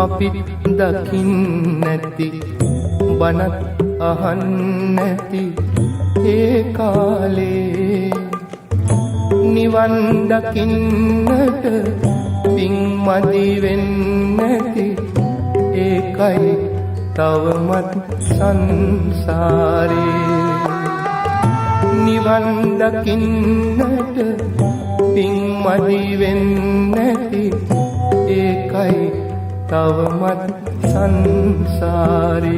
අපි දකින්නැති බනත් අහන්නැති ඒ කාලේ නිවන් දකින්නට පින් මදි වෙන්නැති ඒකයි තවමත් සංසාරේ නිවන් දකින්නට පින් මදි වෙන්නැති ඒකයි තවමත් සංසාරේ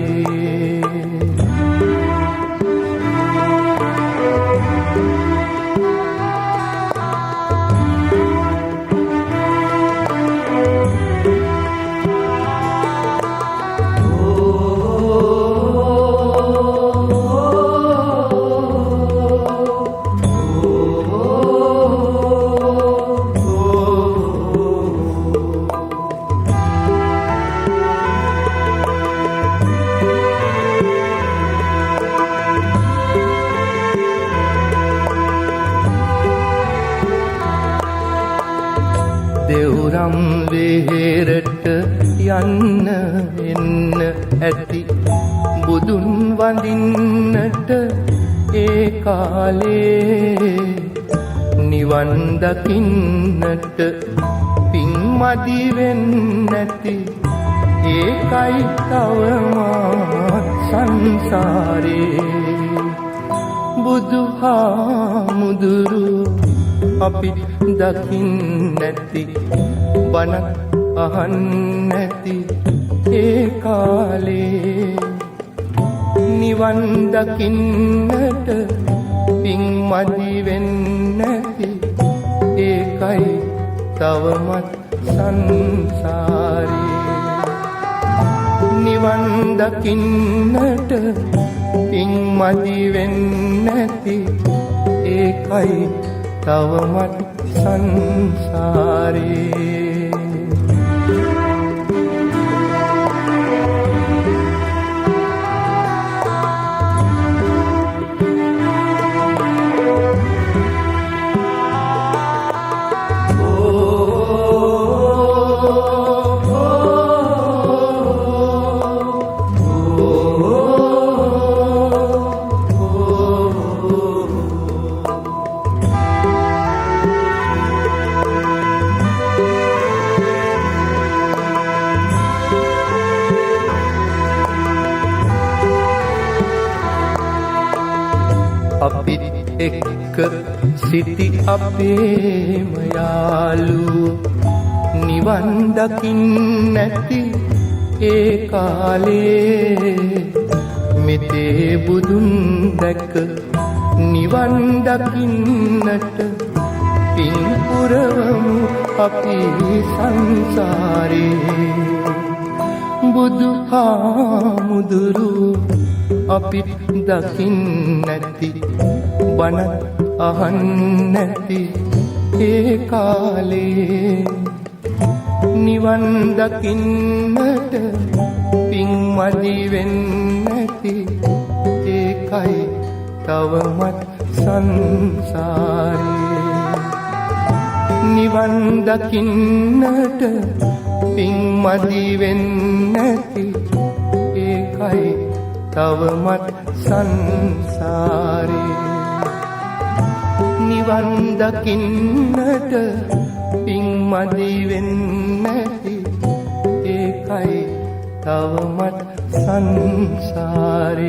දෙව්රම් වෙහෙරට යන්න එන්න ඇති බුදුන් වඳින්නට ඒ කාලේ නිවන් දකින්නට පින් මදි වෙන්නැති ඒකයි තවමත් සංසාරේ බුදුහාමුදුරු අපි දකින්නැති බනත් අහන්නැති ඒ කාලේ නිවන් දකින්නට පින් මදි වෙන්නැති ඒකයි තවමත් සංසාරේ නිවන් දකින්නට පින් මදි වෙන්නැති ඒකයි තවමත් සංසාරේ අපිත් එක්ක සිටි අපේම යාළුවෝ නිවන් දකින්නැති ඒ කාලේ මෙතේ බුදුන් දැක නිවන් දකින්නට පින් පුරවමු අපි සංසාරේ බුදුහාමුදුරු අපිත් දකින්නැති බනත් අහන්නැති ඒ කාලේ නිවන් දකින්නට පින් මදි වෙන්නැති ඒකයි තවමත් සංසාරේ නිවන් දකින්නට පින් මදි වෙන්නැති ඒකයි තවමත් සංසාරේ නිවන් දකින්නට පින් මදි වෙන්නැති ඒකයි තවමත් සංසාරේ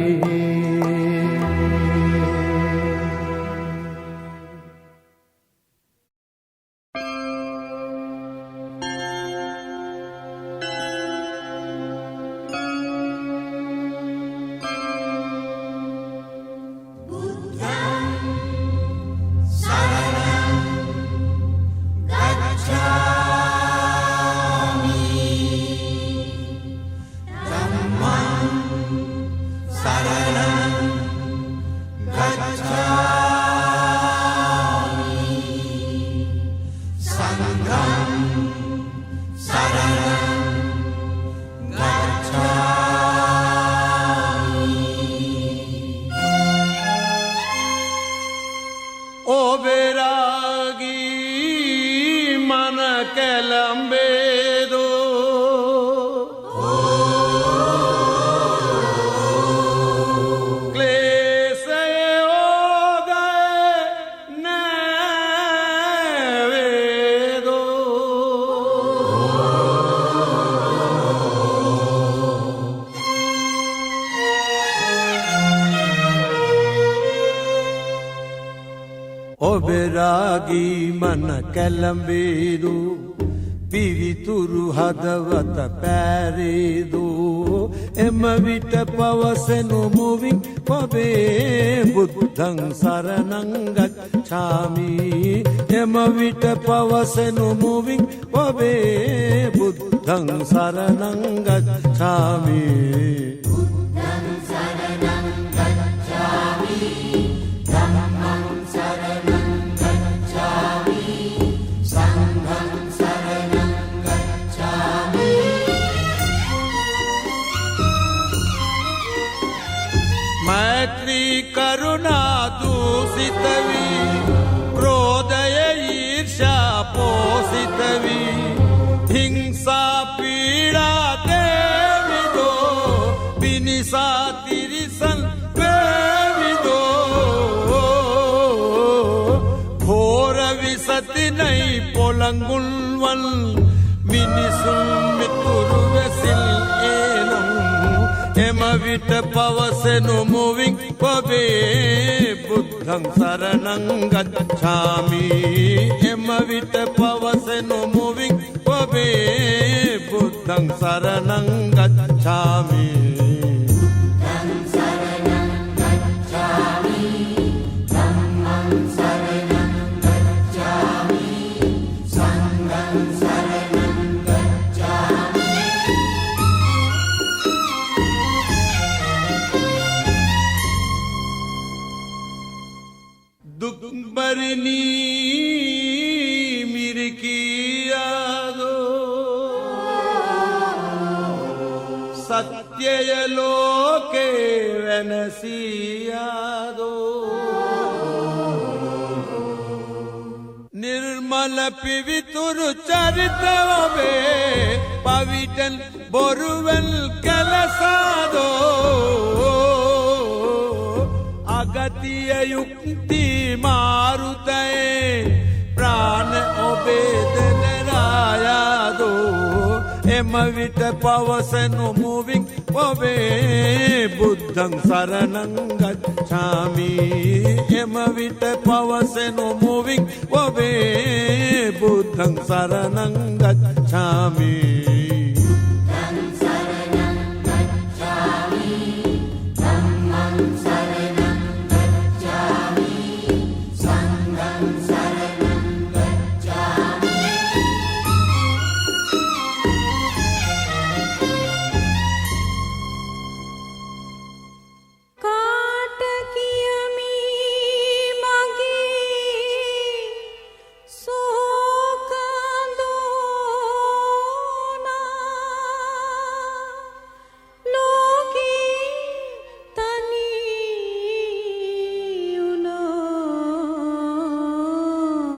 Sarah ඔබේ රාගී මන කැළඹේදු පිවිතුරු හදවත පැරේදු එම විට පවසනු මුවින් ඔබේ බුද්ධං සරණං ගච්ඡාමි එම විට පවසනු මුවින් ඔබේ බුද්ධං සරණං ගච්ඡාමි බුද්ධං සරණං ගච්ඡාමි ධම්මං සරණං ගච්ඡාමි සංඝං සරණං ගච්ඡාමි මෛත්‍රී කරුණා දූසිත වී ක්‍රෝධය ඊර්ෂ්‍යා පෝසිත වී හිංසා පීඩා දේවිදෝ පිනිසා තිරිසන් වේවිදෝ ഘോര විසතිනයි පොළඟුල්වල් මිනිසුන් මිතුරු වෙසිල් ඒනම් එම විට පවසනු මුවින් ඔබේ බුද්ධං සරණං ගච්ඡාමි එම විට පවසනු මුවින් ඔබේ බුද්ධං සරණං ගච්ඡාමි බුද්ධං සරණං ගච්ඡාමි ධම්මං සරණං ගච්ඡාමි සංඝං සරණං ගච්ඡාමි දුක්බරිනී මිරිකියාදෝ සත්‍යය ලෝකේ වෙනසියාදෝ නිර්මල පිවිතුරු චරිත ඔබේ පවිටන් බොරුවෙන් කලසාදෝ අගතිය යුක්ති මාරුතයේ ප්‍රාණ ඔබේ දෙනරායාදෝ එම විට පවසනු මුවින් ඔබේ බුද්ධං සරණං ගච්ඡාමි එම විට පවසනු මුවින් ඔබේ බුද්ධං සරණං ගච්ඡාමි